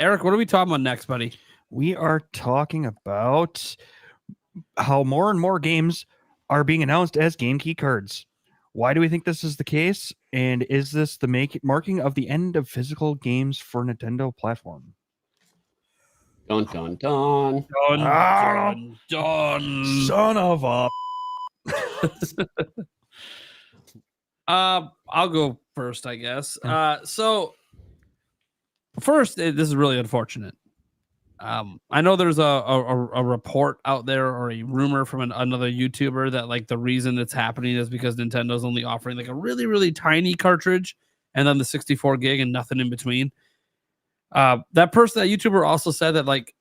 Eric, what are we talking about next, buddy? We are talking about how more and more games are being announced as game key cards. Why do we think this is the case? And is this the marking of the end of physical games for Nintendo platform? Dun, dun, dun. Dun. Son of a... I'll go first, I guess. So first, this is really unfortunate. I know there's a report out there or a rumor from another YouTuber that like the reason it's happening is because Nintendo's only offering like a really, really tiny cartridge and then the 64 gig and nothing in between. That YouTuber also said that like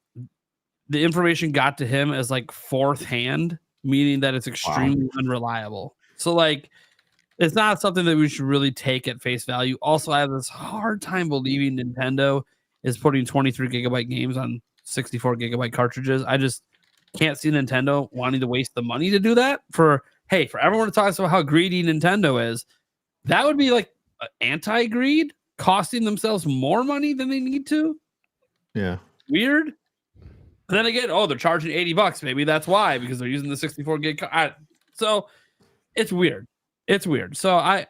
the information got to him as like fourth hand, meaning that it's extremely unreliable. So like, it's not something that we should really take at face value. Also, I have this hard time believing Nintendo is putting 23 gigabyte games on 64 gigabyte cartridges. I just can't see Nintendo wanting to waste the money to do that for everyone to talk about how greedy Nintendo is. That would be like anti-greed, costing themselves more money than they need to. Yeah. Weird. And then again, they're charging $80. Maybe that's why, because they're using the 64 gig. So it's weird. It's weird. So I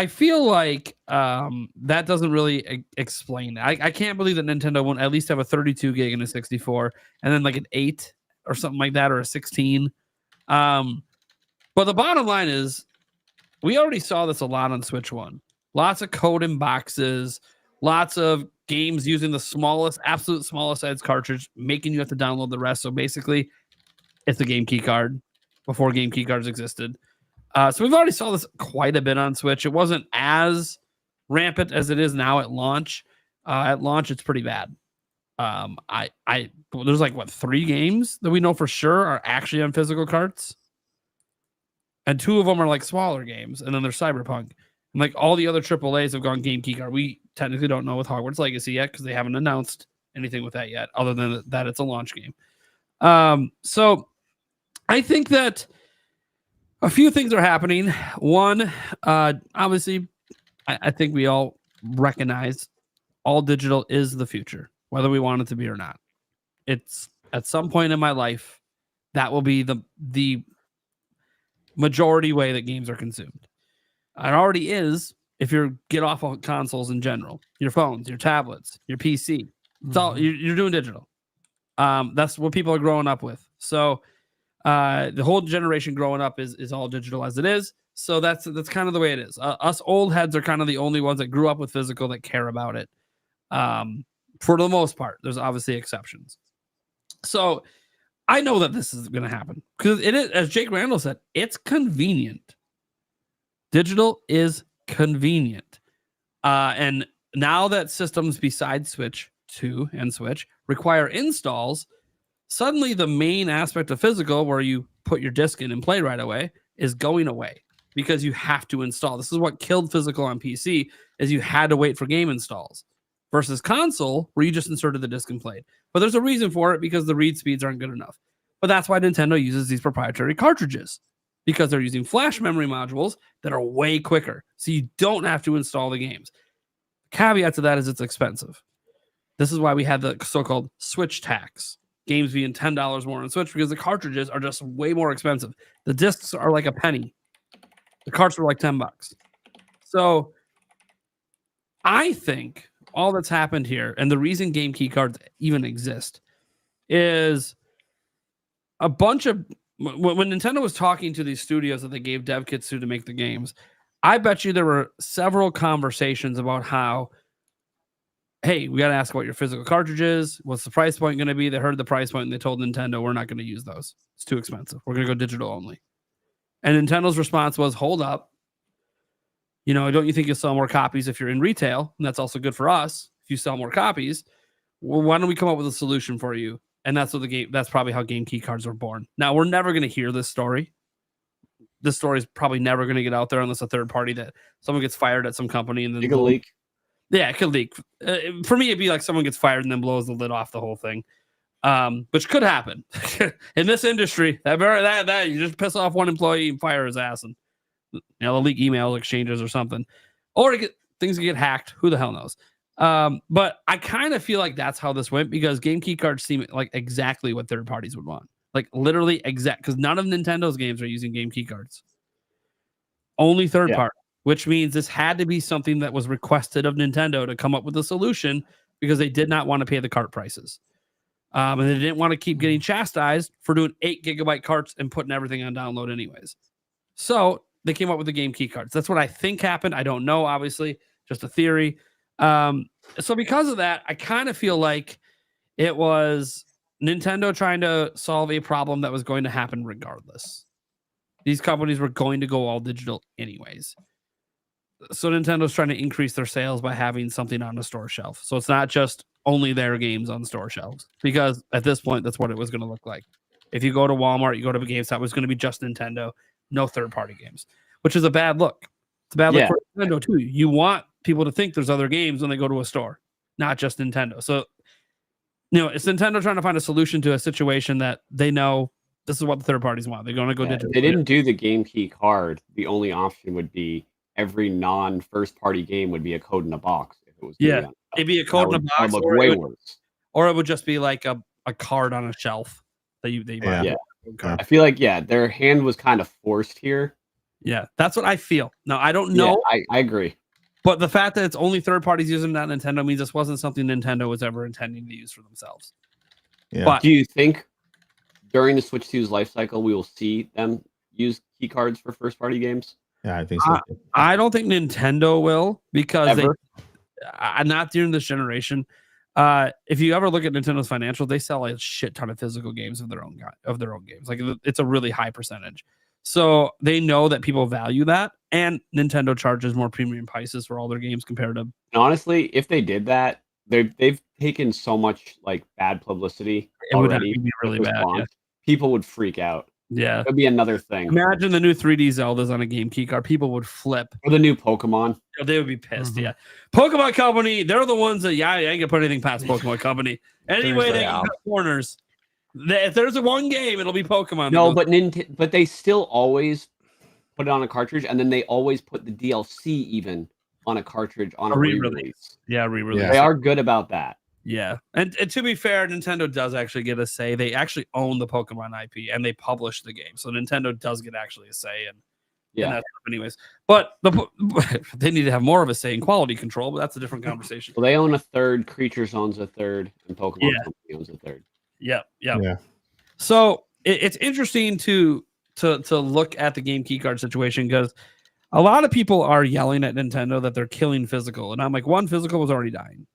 feel like that doesn't really explain it. I can't believe that Nintendo won't at least have a 32 gig and a 64 and then like an 8 or something like that, or a 16. But the bottom line is we already saw this a lot on Switch 1. Lots of code in boxes, lots of games using the absolute smallest size cartridge, making you have to download the rest. So basically, it's a game key card before game key cards existed. So we've already saw this quite a bit on Switch. It wasn't as rampant as it is now at launch. At launch, it's pretty bad. There's like 3 games that we know for sure are actually on physical carts, and 2 of them are like smaller games, and then there's Cyberpunk, and like all the other AAAs have gone game key card. We technically don't know with Hogwarts Legacy yet because they haven't announced anything with that yet, other than that it's a launch game. So I think that a few things are happening. One, obviously, I think we all recognize all digital is the future, whether we want it to be or not. It's at some point in my life, that will be the majority way that games are consumed. It already is if you get off of consoles in general, your phones, your tablets, your PC. It's all you're doing digital. That's what people are growing up with. So the whole generation growing up is all digital as it is. So that's kind of the way it is. Us old heads are kind of the only ones that grew up with physical that care about it. For the most part, there's obviously exceptions. So I know that this is going to happen because it is, as Jake Randall said, it's convenient. Digital is convenient. And now that systems besides Switch 2 and Switch require installs, suddenly the main aspect of physical, where you put your disc in and play right away, is going away because you have to install. This is what killed physical on PC, is you had to wait for game installs versus console where you just inserted the disc and played. But there's a reason for it, because the read speeds aren't good enough. But that's why Nintendo uses these proprietary cartridges, because they're using flash memory modules that are way quicker. So you don't have to install the games. Caveat to that is it's expensive. This is why we had the so-called Switch tax. Games being $10 more on Switch, because the cartridges are just way more expensive. The discs are like a penny. The carts were like $10. So I think all that's happened here, and the reason game key cards even exist, is a bunch of when Nintendo was talking to these studios that they gave dev kits to make the games, I bet you there were several conversations about how, hey, we got to ask about your physical cartridges. What's the price point going to be? They heard the price point and they told Nintendo, we're not going to use those. It's too expensive. We're going to go digital only. And Nintendo's response was, hold up. You know, don't you think you'll sell more copies if you're in retail? And that's also good for us. If you sell more copies, well, why don't we come up with a solution for you? And that's that's probably how game key cards were born. Now, we're never going to hear this story. This story is probably never going to get out there unless a third party, that someone gets fired at some company and then it could leak. Yeah, it could leak. For me, it'd be like someone gets fired and then blows the lid off the whole thing, which could happen in this industry. That you just piss off one employee and fire his ass, and they'll leak email exchanges or something, or things get hacked. Who the hell knows? But I kind of feel like that's how this went because game key cards seem like exactly what third parties would want. Like literally exact because none of Nintendo's games are using game key cards. Only third party, which means this had to be something that was requested of Nintendo to come up with a solution because they did not want to pay the cart prices. And they didn't want to keep getting chastised for doing 8 gigabyte carts and putting everything on download anyways. So they came up with the game key cards. That's what I think happened. I don't know, obviously, just a theory. So because of that, I kind of feel like it was Nintendo trying to solve a problem that was going to happen regardless. These companies were going to go all digital anyways. So Nintendo's trying to increase their sales by having something on the store shelf. So it's not just only their games on store shelves because at this point, that's what it was going to look like. If you go to Walmart, you go to GameStop, it was going to be just Nintendo, no third-party games, which is a bad look. It's a bad look for Nintendo too. You want people to think there's other games when they go to a store, not just Nintendo. So, it's Nintendo trying to find a solution to a situation that they know this is what the third parties want. They're going to go digital. They didn't do the game key card. The only option would be every non-first party game would be a code in a box. If it was it'd be a code in a box, or it would just be like a card on a shelf that you buy. Yeah. I feel like their hand was kind of forced here. Yeah, that's what I feel. Now I don't know. Yeah, I agree. But the fact that it's only third parties using that Nintendo means this wasn't something Nintendo was ever intending to use for themselves. Yeah. But do you think during the Switch 2's life cycle we will see them use key cards for first party games? Yeah, I think so. I don't think Nintendo will because not during this generation. If you ever look at Nintendo's financials, they sell a shit ton of physical games of their own games. Like it's a really high percentage. So they know that people value that, and Nintendo charges more premium prices for all their games compared to. And honestly, if they did that, they've taken so much like bad publicity already. It would be really bad. Yeah. People would freak out. Yeah, it'd be another thing. Imagine the new 3D Zeldas on a game key card. People would flip. Or the new Pokemon. They would be pissed. Mm-hmm. Yeah, Pokemon Company. They're the ones that I ain't gonna put anything past Pokemon Company. Anyway, they can cut corners. If there's a one game, it'll be Pokemon. No, but they still always put it on a cartridge, and then they always put the DLC even on a cartridge on a re-release. Yeah, re-release. They are good about that. Yeah, and to be fair, Nintendo does actually get a say. They actually own the Pokemon IP, and they publish the game, so Nintendo does get actually a say. And that anyways, but they need to have more of a say in quality control. But that's a different conversation. Well, they own a third, Creatures owns a third, and Pokemon Company owns a third. Yeah. So it's interesting to look at the game keycard situation because a lot of people are yelling at Nintendo that they're killing physical, and I'm like, one, physical was already dying.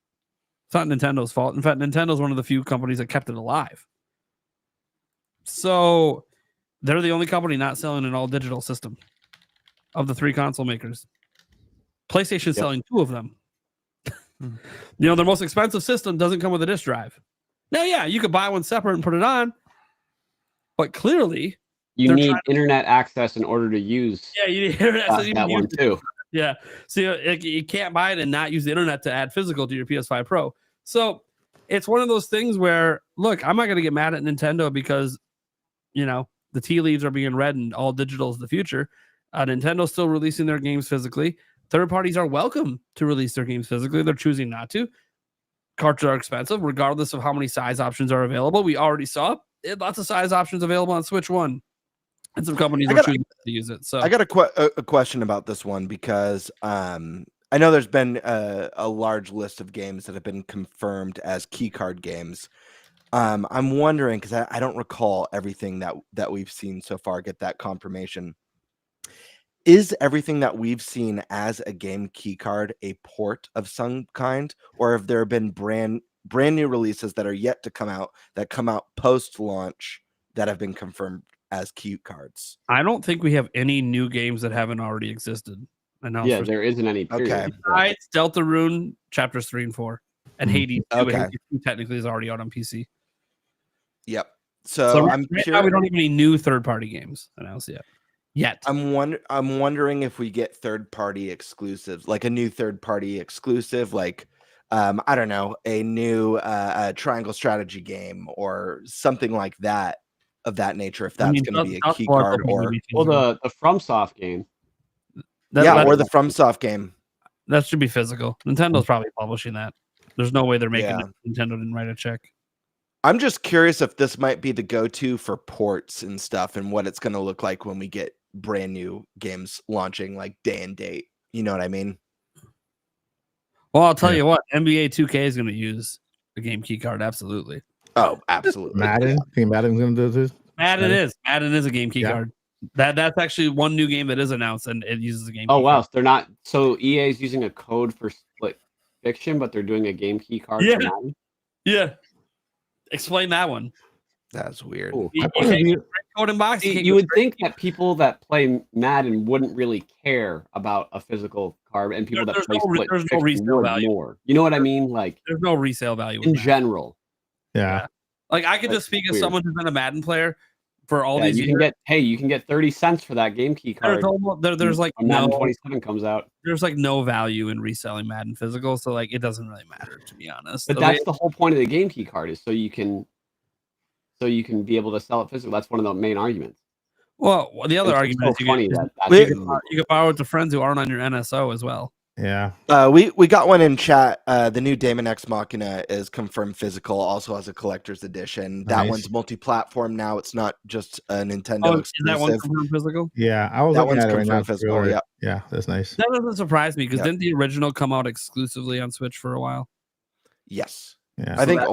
It's not Nintendo's fault. In fact, Nintendo's one of the few companies that kept it alive. So they're the only company not selling an all digital system of the 3 console makers. PlayStation's selling 2 of them. Their most expensive system doesn't come with a disk drive. Now, you could buy one separate and put it on, but clearly you need internet access in order to use. Yeah, you need internet access. That one too. Yeah, so you can't buy it and not use the internet to add physical to your PS5 Pro. So it's one of those things where, look, I'm not going to get mad at Nintendo because, the tea leaves are being read and all digital is the future. Nintendo's still releasing their games physically. Third parties are welcome to release their games physically. They're choosing not to. Cartridges are expensive, regardless of how many size options are available. We already saw lots of size options available on Switch 1. And some companies are choosing to use it. So I got a question about this one because I know there's been a large list of games that have been confirmed as keycard games. I'm wondering, because I don't recall everything that we've seen so far get that confirmation. Is everything that we've seen as a game keycard a port of some kind, or have there been brand new releases that are yet to come out post-launch that have been confirmed as key cards? I don't think we have any new games that haven't already existed. There isn't any. Period. Okay. Besides Deltarune chapters 3 and 4, and Hades. Okay. Hades technically is already out on PC. Yep. So I'm right now we don't have any new third-party games announced yet. I'm wondering if we get third-party exclusives, like a new third-party exclusive, like I don't know, a new triangle strategy game or something like that of that nature. If that's going to be a key card, or the FromSoft game. Or the FromSoft game. That should be physical. Nintendo's probably publishing that. There's no way they're making Yeah. it. Nintendo didn't write a check. I'm just curious if this might be the go-to for ports and stuff, and what it's going to look like when we get brand new games launching like day and date. You know what I mean? Well, I'll tell you what, NBA 2K is going to use the game key card. Absolutely. Oh, absolutely. Madden. Think Madden's gonna do this? Madden is. Madden is a game key Yeah. card. That's actually one new game that is announced, and it uses a game. Oh key wow, card. so they're not. So EA is using a code for Split Fiction, but they're doing a game key card. Yeah. For Madden? Yeah. Explain that one. That's weird. Cool. You My point of can't view- get code in box. See, can't you go would straight- think that people that play Madden wouldn't really care about a physical card, and people that There's play no re- Split there's no Fiction resale would value. more. You know what I mean? Like there's no resale value with in Madden. general. Yeah. Like I could That's just speak as weird. someone who's been a Madden player for all Yeah, these you years. can get 30 cents for that game key card. There's like when Madden no 27 comes out. there's like no value in reselling Madden physical, so like it doesn't really matter, to be honest. But that's the whole point of the game key card is so you can be able to sell it physical. That's one of the main arguments. well, the other It's argument so is you funny can, that that's We- even- you can borrow it to friends who aren't on your NSO as well. Yeah. We got one in chat. The new Daemon X Machina is confirmed physical, also has a collector's edition. That Nice. one's multi-platform now. It's not just a Nintendo Oh, is that one exclusive. confirmed physical? Yeah. I was That looking one's at it right now. confirmed physical, Really. yeah. Yeah, that's nice. That doesn't surprise me because Yeah. didn't the original come out exclusively on Switch for a while? Yes, Yeah. I think that-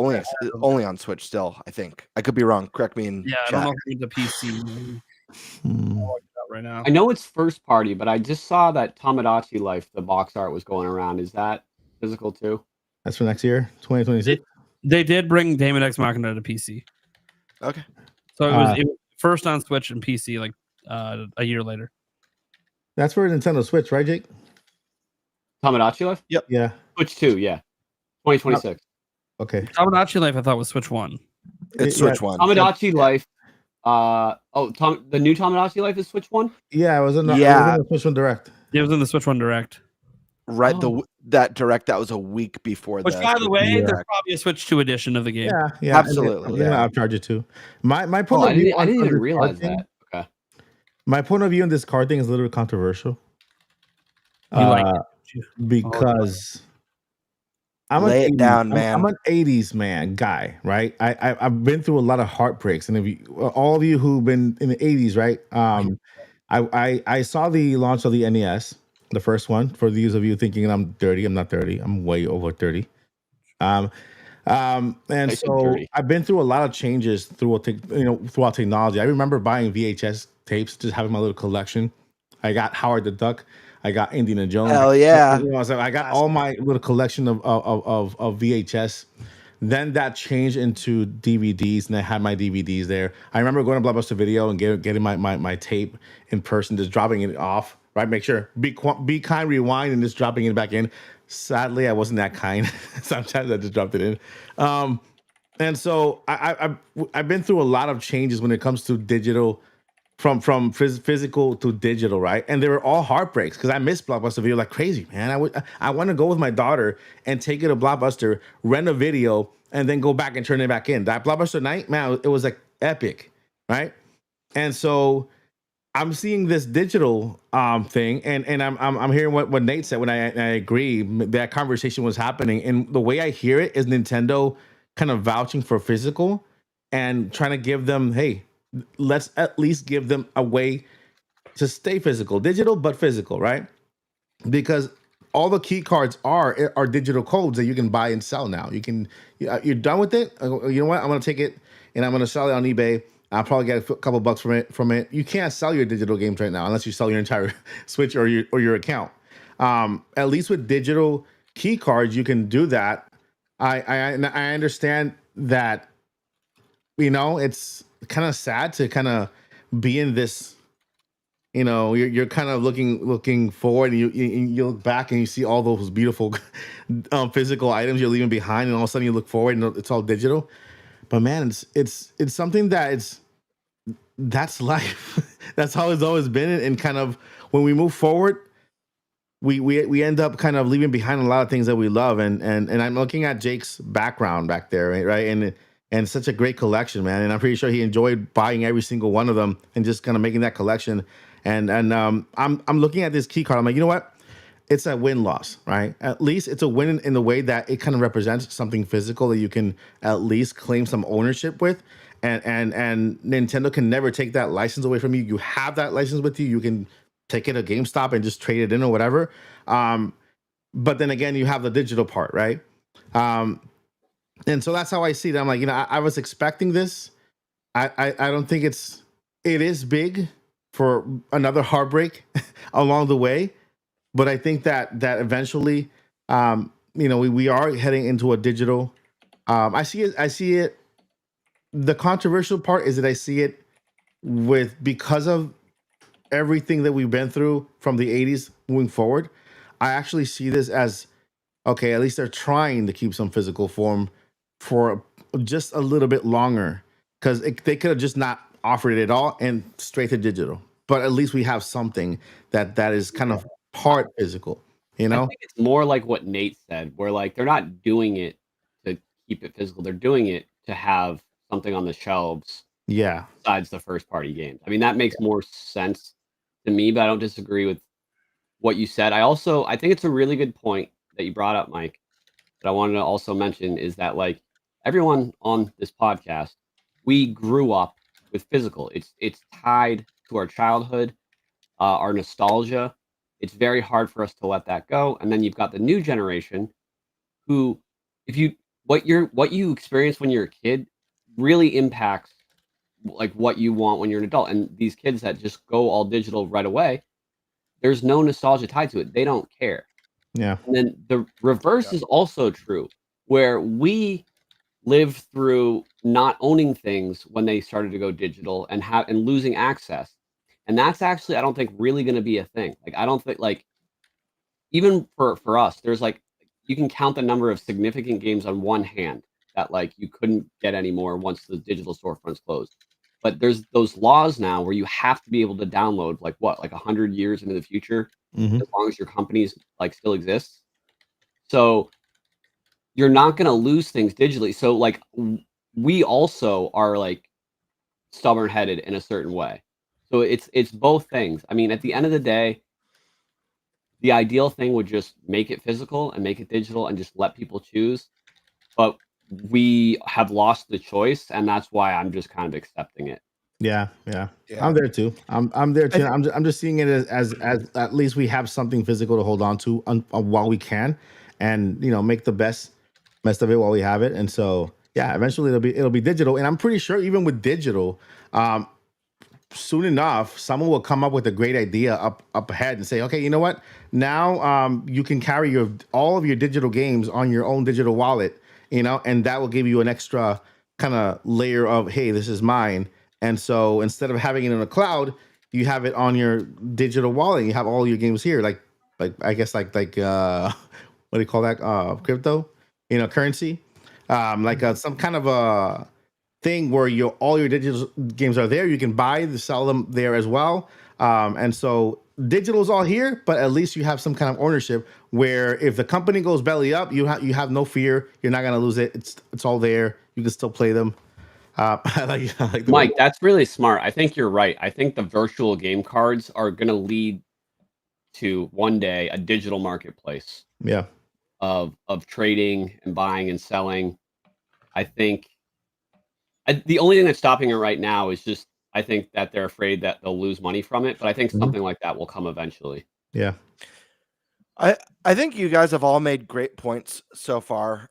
only on Switch still. I think I could be wrong. Correct me in Yeah, I chat. don't know if it's a PC maybe. Hmm. right now. I know it's first party, but I just saw that Tamagotchi Life, the box art was going around. Is that physical too? That's for next year, 2026. They did bring Daemon X Machina to PC, Okay. so it was first on Switch and PC like a year later. That's for Nintendo Switch, right, Jake? Tamagotchi Life? Yeah. Switch 2, yeah. 2026. Okay. Tamagotchi Life I thought was Switch 1. It's Yeah. Switch one. Tamagotchi Life. The new Tamagotchi Life is Switch 1? Yeah, it was in the, Yeah. it was in the Switch One Direct. It was in the Switch 1 Direct. Right. Oh. That direct that was a week before. Which, by the way, Yeah. there's probably a Switch 2 edition of the game. Yeah, yeah, Absolutely, Yeah, yeah. I'll charge it too. My point Oh, of view I on didn't even this realize card thing- that. Okay. My point of view on this card thing is a little bit controversial. You like Uh, because I'm Lay it 80s down, I'm man. an 80s man guy, right? I've been through a lot of heartbreaks, and if you, all of you who've been in the 80s, right? I saw the launch of the NES, the first one. For those of you thinking I'm dirty, I'm not 30. I'm way over 30. And said so 30. I've been through a lot of changes throughout technology. I remember buying VHS tapes, just having my little collection. I got Howard the Duck. I got Indiana Jones. Hell yeah. You know, so I got all my little collection of VHS. Then that changed into DVDs, and I had my DVDs there. I remember going to Blockbuster Video and getting my tape in person, just dropping it off. Right, make sure be kind, rewind, and just dropping it back in. Sadly, I wasn't that kind. Sometimes I just dropped it in. And so I've been through a lot of changes when it comes to digital. From physical to digital, right? And they were all heartbreaks because I miss Blockbuster Video like crazy, man. I want to go with my daughter and take it to Blockbuster, rent a video, and then go back and turn it back in. That Blockbuster night, man, it was like epic, right? And so I'm seeing this digital thing, and I'm hearing what Nate said when I agree that conversation was happening, and the way I hear it is Nintendo kind of vouching for physical and trying to give them, hey, let's at least give them a way to stay physical, digital but physical, right? Because all the key cards are digital codes that you can buy and sell now. You're done with it. You know what? I'm gonna take it and I'm gonna sell it on eBay. I'll probably get a couple bucks from it. You can't sell your digital games right now unless you sell your entire Switch or your account. At least with digital key cards, you can do that. I understand that. You know, it's kind of sad to kind of be in this. You know, you're kind of looking forward, and you look back and you see all those beautiful physical items you're leaving behind, and all of a sudden you look forward and it's all digital. But man, it's something that's life. That's how it's always been, and kind of when we move forward, we end up kind of leaving behind a lot of things that we love. And I'm looking at Jake's background back there, right? And such a great collection, man. And I'm pretty sure he enjoyed buying every single one of them and just kind of making that collection. And I'm looking at this key card. I'm like, you know what? it's a win-loss, right? At least it's a win in the way that it kind of represents something physical that you can at least claim some ownership with. And Nintendo can never take that license away from you. You have that license with you. You can take it to GameStop and just trade it in or whatever. But then again, you have the digital part, right? And so that's how I see it. I'm like, I was expecting this. I don't think it is big for another heartbreak along the way. But I think that eventually, we are heading into a digital. I see it. The controversial part is that I see it because of everything that we've been through from the 80s moving forward. I actually see this as, okay, at least they're trying to keep some physical form for just a little bit longer, because they could have just not offered it at all and straight to digital. But at least we have something that is kind of part physical, I think it's more like what Nate said, where like they're not doing it to keep it physical. They're doing it to have something on the shelves Yeah. besides the first party games. I mean, that makes more sense to me, but I don't disagree with what you said. I think it's a really good point that you brought up, Mike, that I wanted to also mention is that like everyone on this podcast, we grew up with physical. It's tied to our childhood, our nostalgia. It's very hard for us to let that go. And then you've got the new generation who, what you experience when you're a kid really impacts like what you want when you're an adult. And these kids that just go all digital right away, there's no nostalgia tied to it. They don't care. Yeah. And then the reverse is also true, where we lived through not owning things when they started to go digital and losing access. And that's actually, I don't think, really going to be a thing. Like, I don't think, like, even for us, there's like, you can count the number of significant games on one hand that like you couldn't get anymore once the digital storefronts closed. But there's those laws now where you have to be able to download like 100 years into the future, Mhm. as long as your company's like still exists. So you're not going to lose things digitally. So like we also are like stubborn headed in a certain way. So it's both things. I mean, at the end of the day, the ideal thing would just make it physical and make it digital and just let people choose. But we have lost the choice, and that's why I'm just kind of accepting it. Yeah. Yeah. I'm there too. I'm there too. I I'm just seeing it as at least we have something physical to hold on to while we can, and make the best of it while we have it. And so yeah, eventually it'll be digital. And I'm pretty sure even with digital, soon enough, someone will come up with a great idea up ahead and say, okay, you know what? Now you can carry all of your digital games on your own digital wallet, and that will give you an extra kind of layer of, hey, this is mine. And so instead of having it in a cloud, you have it on your digital wallet. You have all your games here, like I guess like what do you call that? Crypto, currency, like some kind of a thing where all your digital games are there. You can sell them there as well. And so digital is all here, but at least you have some kind of ownership where if the company goes belly up, you have no fear. You're not gonna lose it. It's all there. You can still play them. I like the Mike, that's really smart. I think you're right. I think the virtual game cards are going to lead to one day a digital marketplace yeah. of trading and buying and selling. I think the only thing that's stopping it right now is just I think that they're afraid that they'll lose money from it. But I think Mhm. something like that will come eventually. Yeah. I think you guys have all made great points so far.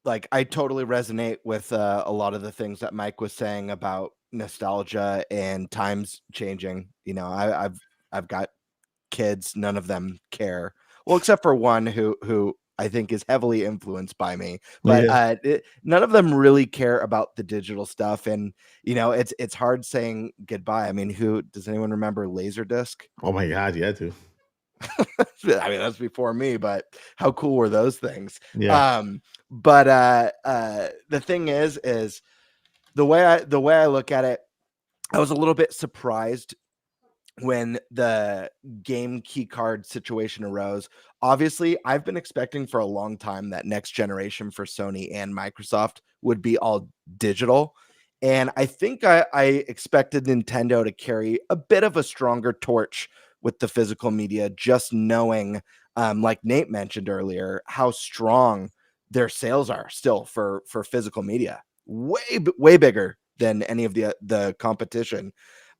Like I totally resonate with a lot of the things that Mike was saying about nostalgia and times changing. I've got kids, none of them care. Well, except for one who I think is heavily influenced by me, but none of them really care about the digital stuff. And it's hard saying goodbye. I mean, does anyone remember Laserdisc? Oh my God, yeah, too. I mean, that's before me, but how cool were those things? Yeah. But the thing is the way I look at it, I was a little bit surprised when the game key card situation arose. Obviously, I've been expecting for a long time that next generation for Sony and Microsoft would be all digital. And I think I expected Nintendo to carry a bit of a stronger torch with the physical media, just knowing, like Nate mentioned earlier, how strong their sales are still for physical media, way bigger than any of the competition.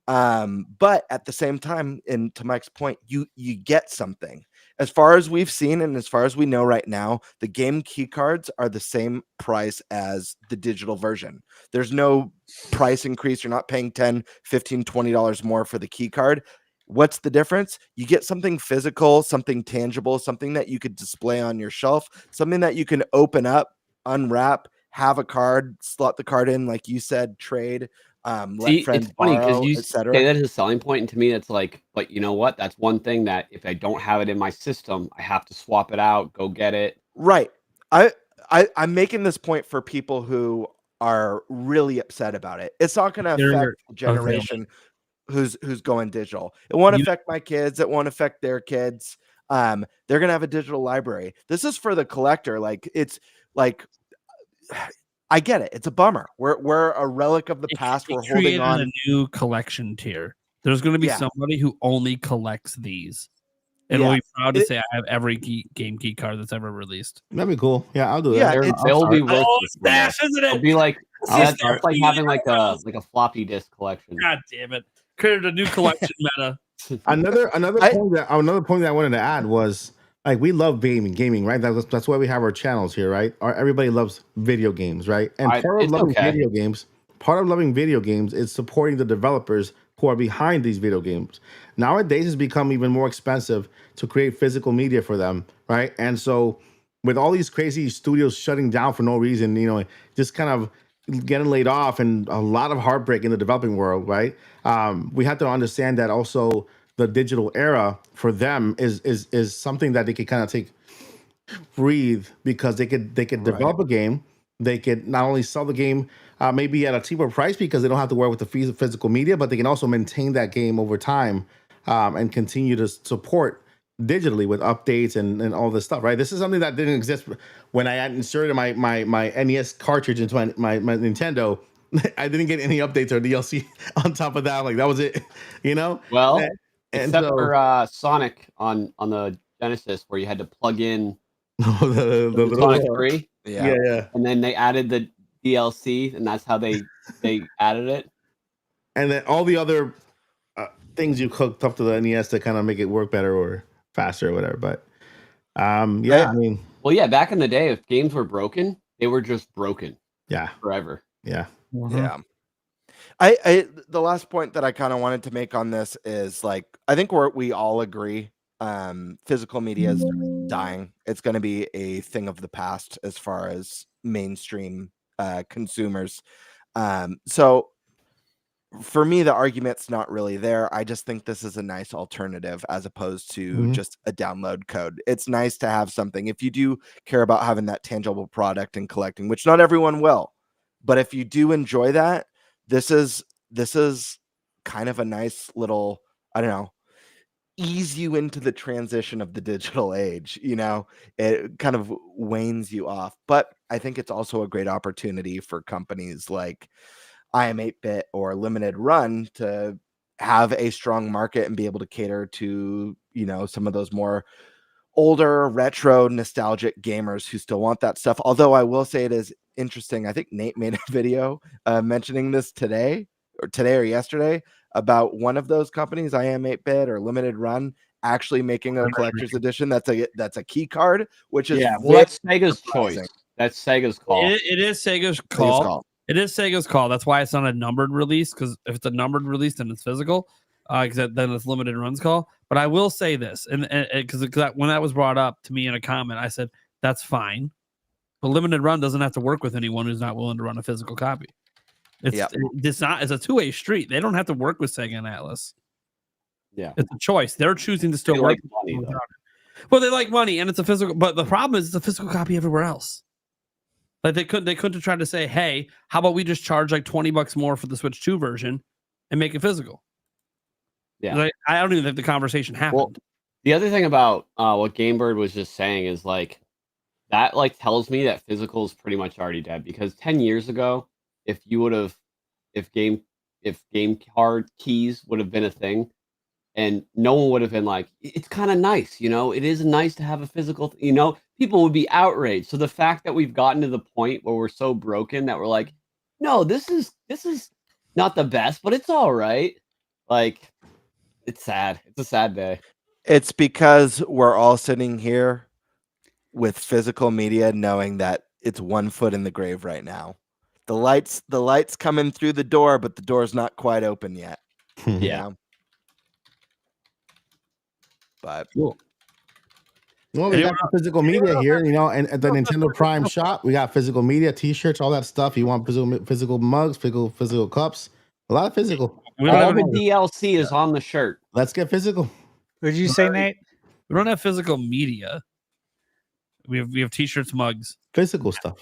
But at the same time, and to Mike's point, you get something. As far as we've seen and as far as we know right now, the game key cards are the same price as the digital version. There's no price increase. You're not paying $10, $15, $20 more for the key card. What's the difference? You get something physical, something tangible, something that you could display on your shelf, something that you can open up, unwrap, have a card, slot the card in, like you said, trade, let friends it's funny because borrow, you etc. say that as a selling point, and to me, that's like, but you know what? That's one thing that if I don't have it in my system, I have to swap it out, go get it. Right. I'm making this point for people who are really upset about it. It's not going to They're affect the generation who's going digital. It won't affect my kids. It won't affect their kids. They're going to have a digital library. This is for the collector. Like, it's like, I get it. It's a bummer. We're a relic of the past. We're holding created on. a new collection tier. There's going to be Yeah. somebody who only collects these. And will Yeah. be proud to say I have every game key card that's ever released. That'd be cool. Yeah, I'll do Yeah, that. it's- They'll be worth Oh, it one day. stash, isn't It'll it? be like I'll that's start like having like eyebrows. a floppy disk collection. God damn it! Created a new collection meta. Another point that I wanted to add was, like, we love gaming, right? That's why we have our channels here, right? Everybody loves video games, right? And part of loving video games is supporting the developers who are behind these video games. Nowadays, it's become even more expensive to create physical media for them, right? And so, with all these crazy studios shutting down for no reason, just kind of getting laid off, and a lot of heartbreak in the developing world, right? We have to understand that also the digital era for them is something that they could kind of breathe, because they could develop a game. They could not only sell the game maybe at a cheaper price because they don't have to work with the physical media, but they can also maintain that game over time and continue to support digitally with updates and all this stuff, right? This is something that didn't exist when I had inserted my NES cartridge into my Nintendo. I didn't get any updates or DLC on top of that. Like, that was it, Well, And except so- for Sonic on the Genesis, where you had to plug in the Sonic 3, yeah. and then they added the DLC, and that's how they added it. And then all the other things you hooked up to the NES to kind of make it work better or faster or whatever. But I mean, well, yeah, back in the day, if games were broken, they were just broken. Yeah. Forever. Yeah. Yeah. I the last point that I kind of wanted to make on this is, like, I think we all agree physical media is dying. It's going to be a thing of the past as far as mainstream consumers. So for me, the argument's not really there. I just think this is a nice alternative as opposed to just a download code. It's nice to have something. If you do care about having that tangible product and collecting, which not everyone will, but if you do enjoy that, this is kind of a nice little, I don't know, ease you into the transition of the digital age. It kind of wanes you off. But I think it's also a great opportunity for companies like I Am 8-Bit or Limited Run to have a strong market and be able to cater to, some of those more older, retro, nostalgic gamers who still want that stuff. Although I will say it is interesting. I think Nate made a video mentioning this today or yesterday about one of those companies, I Am 8-Bit or Limited Run, actually making a collector's edition that's a key card, which is that's Sega's choice. That's Sega's call. It is Sega's call. It is Sega's call. That's why it's not a numbered release, because if it's a numbered release, then it's physical. Because then it's Limited Run's call. But I will say this, and because when that was brought up to me in a comment, I said that's fine, but Limited Run doesn't have to work with anyone who's not willing to run a physical copy. It's a two-way street. They don't have to work with Sega and Atlas. Yeah, it's a choice. They're choosing to still work. Like money, well, they like money, and it's a physical. But the problem is, it's a physical copy everywhere else. Like they couldn't have tried to say, hey, how about we just charge like $20 more for the Switch 2 version and make it physical? Yeah, like, I don't even think the conversation happened. Well, the other thing about what GameBird was just saying is like that tells me that physical is pretty much already dead, because 10 years ago, if game card keys would have been a thing, and no one would have been like, it's kind of nice, you know, it is nice to have a physical, you know, people would be outraged. So the fact that we've gotten to the point where we're so broken that we're like, no, this is not the best, but it's all right. Like, it's sad. It's a sad day. It's because we're all sitting here with physical media knowing that it's 1 foot in the grave right now. The lights coming through the door, but the door's not quite open yet. Yeah. You know? But Cool. Well, we got physical media here, you know, and at the Nintendo Prime shop, we got physical media, T-shirts, all that stuff. You want physical mugs, physical cups, a lot of physical. All the DLC is on the shirt. Let's get physical. What did you say, Nate? We don't have physical media. We have T-shirts, mugs, physical stuff.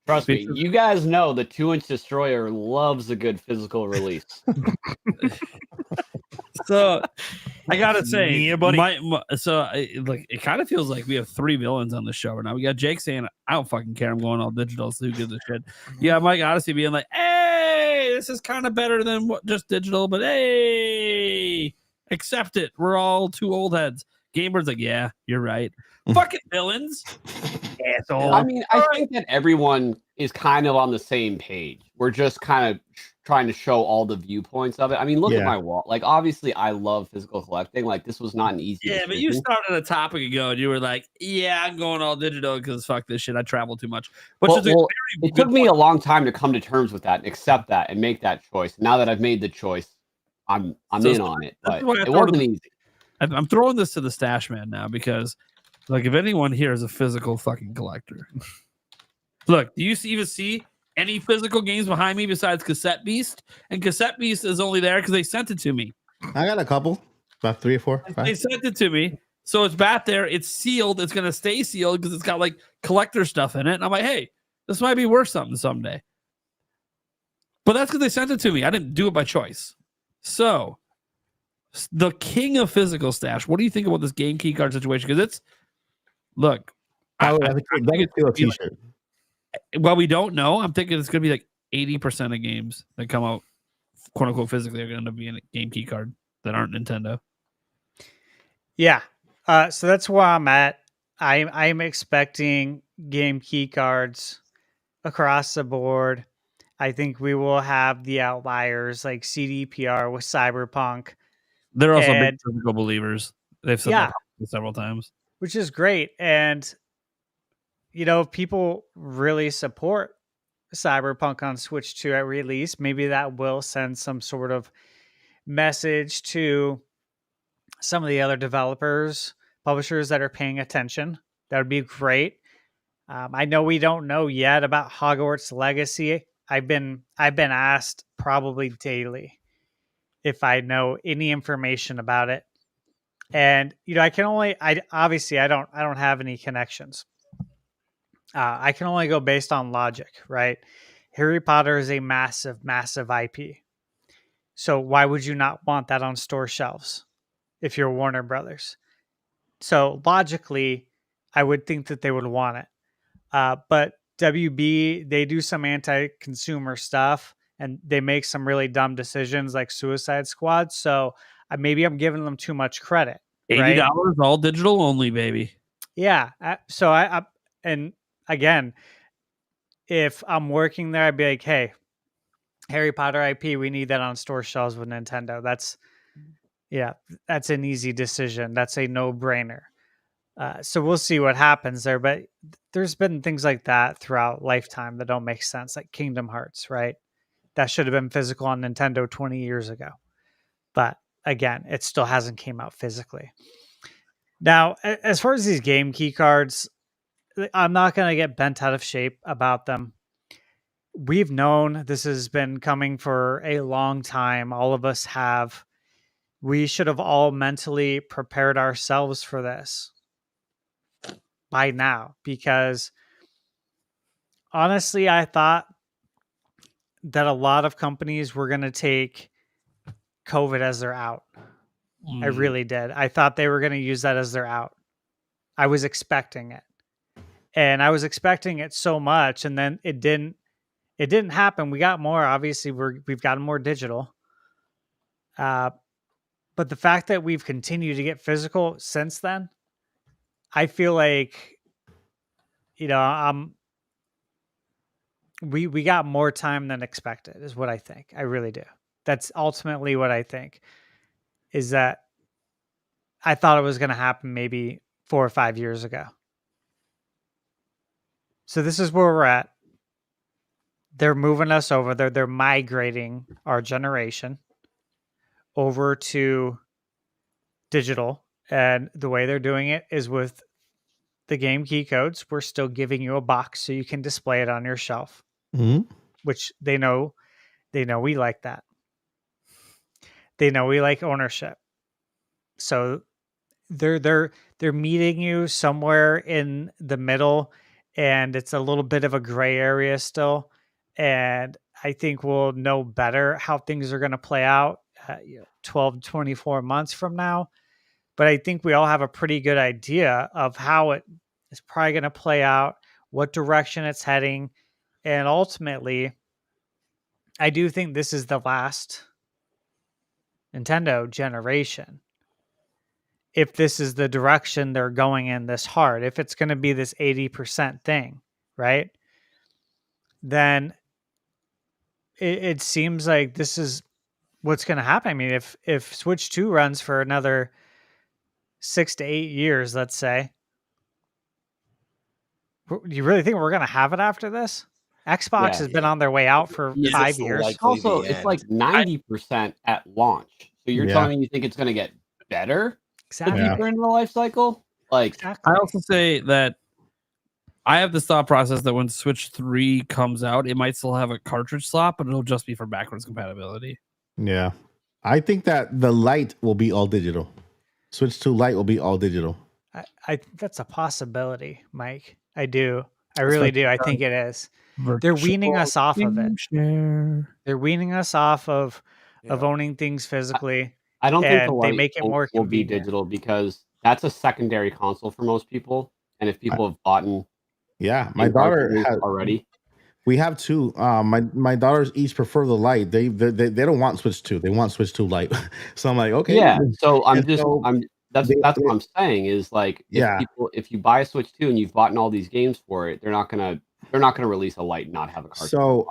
Trust me, you guys know the 2-inch destroyer loves a good physical release. So I gotta say, Yeah, buddy. It kind of feels like we have 3 villains on the show right now. We got Jake saying, "I don't fucking care. I'm going all digital. So who gives a shit?" Yeah, Mike Odyssey being like, "Hey, this is kind of better than just digital, but hey, accept it. We're all 2 old heads." Gamer's like, "Yeah, you're right. Fucking villains." Asshole. I mean, I think that everyone is kind of on the same page. We're just kind of trying to show all the viewpoints of it. I mean, look at my wall. Like, obviously, I love physical collecting. Like, this was not an easy Yeah, but you started a topic ago and you were like, "Yeah, I'm going all digital because fuck this shit. I travel too much." But it took me a long time to come to terms with that and accept that and make that choice. Now that I've made the choice, I'm in on it. But it wasn't easy. I'm throwing this to the stash man now because, like, if anyone here is a physical fucking collector, look, do you even see any physical games behind me besides Cassette Beast? And Cassette Beast is only there because they sent it to me. I got a couple, about 3 or 4. 5. They sent it to me, so it's back there. It's sealed. It's gonna stay sealed because it's got like collector stuff in it. And I'm like, hey, this might be worth something someday. But that's because they sent it to me. I didn't do it by choice. So, the king of physical stash. What do you think about this game key card situation? Because it's look. I think a T-shirt. Well, we don't know. I'm thinking it's going to be like 80% of games that come out, quote unquote, physically are going to be in a game key card that aren't Nintendo. Yeah. So that's where I'm at. I'm expecting game key cards across the board. I think we will have the outliers like CDPR with Cyberpunk. They're also big physical believers. They've said that several times, which is great. And you know, people really support Cyberpunk on Switch 2 at release. Maybe that will send some sort of message to some of the other developers, publishers that are paying attention. That would be great. I know we don't know yet about Hogwarts Legacy. I've been asked probably daily if I know any information about it. And you know, I don't have any connections. I can only go based on logic, right? Harry Potter is a massive, massive IP. So why would you not want that on store shelves if you're Warner Brothers? So logically, I would think that they would want it. But WB, they do some anti-consumer stuff and they make some really dumb decisions like Suicide Squad. So maybe I'm giving them too much credit. $80, all digital only, baby. Yeah. So and again, if I'm working there, I'd be like, hey, Harry Potter IP, we need that on store shelves with Nintendo. That's an easy decision. That's a no-brainer. So we'll see what happens there. But there's been things like that throughout Lifetime that don't make sense, like Kingdom Hearts, right? That should have been physical on Nintendo 20 years ago. But again, it still hasn't came out physically. Now, as far as these game key cards, I'm not going to get bent out of shape about them. We've known this has been coming for a long time. All of us have. We should have all mentally prepared ourselves for this by now, because honestly, I thought that a lot of companies were going to take COVID as their out. I really did. I thought they were going to use that as their out. I was expecting it. And I was expecting it so much, and then it didn't happen. We got more, obviously we've gotten more digital. But the fact that we've continued to get physical since then, I feel like, we got more time than expected, is what I think. I really do. That's ultimately what I think. Is that I thought it was going to happen maybe 4 or 5 years ago. So this is where we're at. They're moving us over. They're migrating our generation over to digital, and the way they're doing it is with the game key codes. We're still giving you a box so you can display it on your shelf, which they know we like that. They know we like ownership. So they're meeting you somewhere in the middle, and it's a little bit of a gray area still. And I think we'll know better how things are going to play out 12, 24 months from now. But I think we all have a pretty good idea of how it is probably going to play out, what direction it's heading. And ultimately, I do think this is the last Nintendo generation. If this is the direction they're going in this hard, if it's going to be this 80% thing, right? Then it seems like this is what's going to happen. I mean, if Switch 2 runs for another 6 to 8 years, let's say, do you really think we're going to have it after this? Xbox has been on their way out for Yeah, 5 this will years. likely Also, be it's end. like 90% at launch. So you're Yeah. telling me you think it's going to get better the Exactly. deeper into the life cycle? Like, Exactly. I also say that I have this thought process that when Switch 3 comes out, it might still have a cartridge slot, but it'll just be for backwards compatibility. Yeah. I think that the Lite will be all digital. Switch 2 Lite will be all digital. I think that's a possibility, Mike. I do. I really do. I think it is. They're weaning us off of it. They're weaning us off of owning things physically. I don't think the And they Lite make it more will be convenient. digital because that's a secondary console for most people. And if people have bought Yeah, my daughter has already. We have two. My daughters each prefer the Lite. They don't want Switch 2. They want Switch 2 Lite. So I'm like, okay. Yeah. So that's they- what I'm saying is like if you buy a Switch 2 and you've bought all these games for it, they're not gonna release a Lite and not have a cartridge. So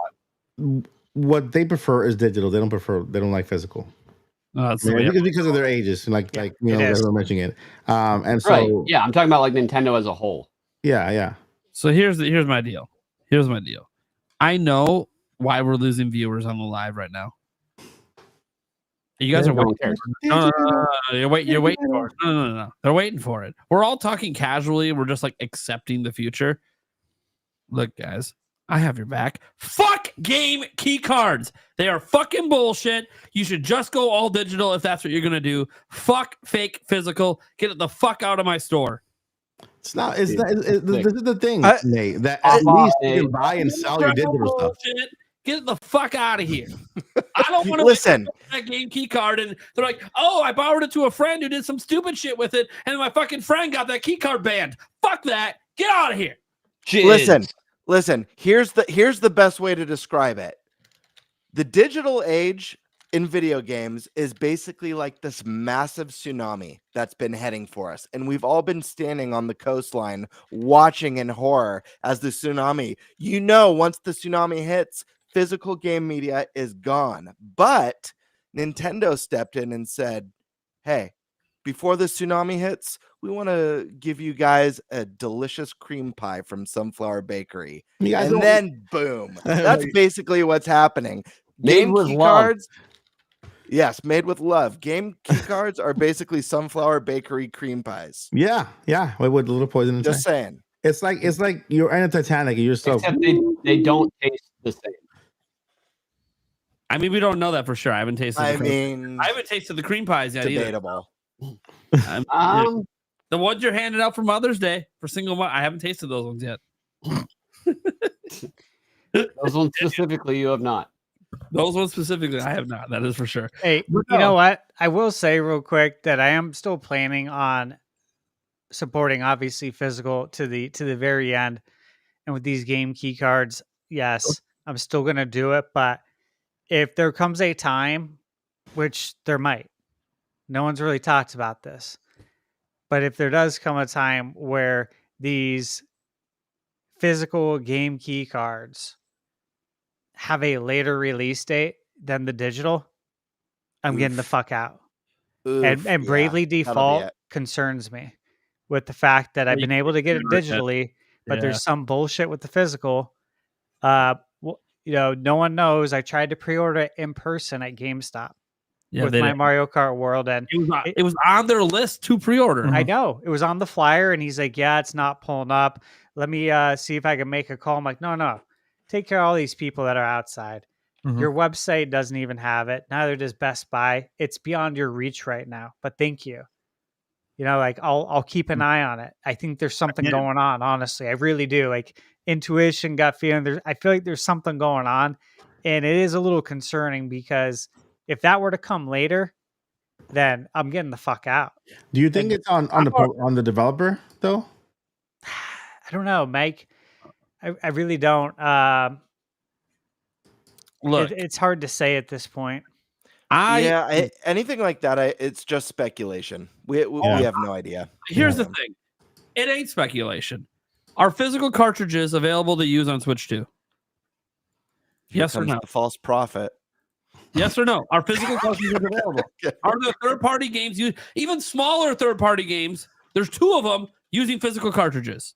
what they prefer is digital. They don't like physical. That's Because of their ages, like guys were mentioning it. And so right. Yeah, I'm talking about like Nintendo as a whole. yeah. So here's my deal. Here's my deal. I know why we're losing viewers on the live right now. You guys are waiting. No. You're waiting for it. No. They're waiting for it. We're all talking casually. We're just like accepting the future. Look, guys, I have your back. Fuck game key cards. They are fucking bullshit. You should just go all digital if that's what you're gonna do. Fuck fake physical. Get it the fuck out of my store. It's not. This is the thing, Nate. That at least you can buy and sell your digital stuff. Get it the fuck out of here. I don't want to listen. That game key card, and they're like, "Oh, I borrowed it to a friend who did some stupid shit with it, and my fucking friend got that key card banned. Fuck that. Get out of here." Listen. Here's the best way to describe it. The digital age in video games is basically like this massive tsunami that's been heading for us. And we've all been standing on the coastline watching in horror as the tsunami, once the tsunami hits, physical game media is gone. But Nintendo stepped in and said, hey, before the tsunami hits, we want to give you guys a delicious cream pie from Sunflower Bakery. And then boom. That's basically what's happening. Game key cards. Yes, made with love. Game key cards are basically Sunflower Bakery cream pies. Yeah. With a little poison inside. Just saying. It's like you're in a Titanic and you're so. Except they don't taste the same. I mean, we don't know that for sure. I haven't tasted. I haven't tasted the cream pies yet. Debatable. The ones you're handing out for Mother's Day for single mom. I haven't tasted those ones yet. Those ones specifically, you have not. Those ones specifically, I have not. That is for sure. Hey, you know what? I will say real quick that I am still planning on supporting, obviously, physical to the very end. And with these game key cards, yes, I'm still going to do it. But if there comes a time, which there might, No one's really talked about this. But if there does come a time where these physical game key cards have a later release date than the digital, I'm getting the Oof. fuck out. Oof, And yeah, Bravely that'll be Default it. concerns me with the fact that I've been able to get it digitally, but there's some bullshit with the physical. No one knows. I tried to pre-order it in person at GameStop with they my didn't. Mario Kart World, and It was on their list to pre-order. I know it was on the flyer, and he's like, "Yeah, it's not pulling up. Let me see if I can make a call." I'm like, "No, take care of all these people that are outside. Mhm. Your website doesn't even have it. Neither does Best Buy. It's beyond your reach right now. But thank you. Like I'll keep an eye on it. I think there's something going on. Honestly, I really do. Like intuition, gut feeling. I feel like there's something going on, and it is a little concerning because if that were to come later, then I'm getting the fuck out. Do you think it's on the developer though? I don't know, Mike. I really don't. Look, It's hard to say at this point. Anything like that, it's just speculation. We have no idea. Here's the thing. It ain't speculation. Are physical cartridges available to use on Switch 2? Yes or no? The false prophet. Yes or no? Are physical cartridges available? Are there third-party games used? Even smaller third-party games, there's 2 of them using physical cartridges.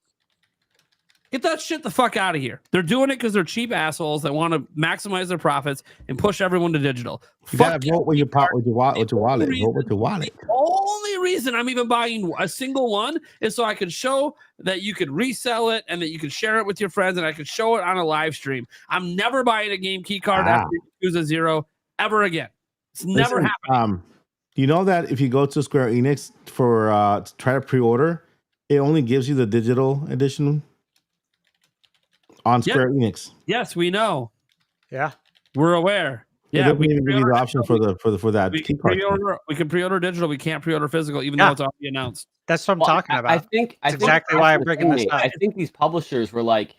Get that shit the fuck out of here. They're doing it because they're cheap assholes that want to maximize their profits and push everyone to digital. You gotta vote with your wallet. Vote with your wallet. The only reason I'm even buying a single one is so I could show that you could resell it and that you could share it with your friends and I could show it on a live stream. I'm never buying a game key card after you choose a 0 ever again. It's never happened. You know that if you go to Square Enix for to try to pre-order, it only gives you the digital edition on Square Enix. Yes, we know. Yeah, we're aware. Yeah, we can give you the option for that we key can card. We can pre-order digital. We can't pre-order physical, even though it's already announced. That's what I'm talking about. I think exactly why I'm bringing this up. I think these publishers were like,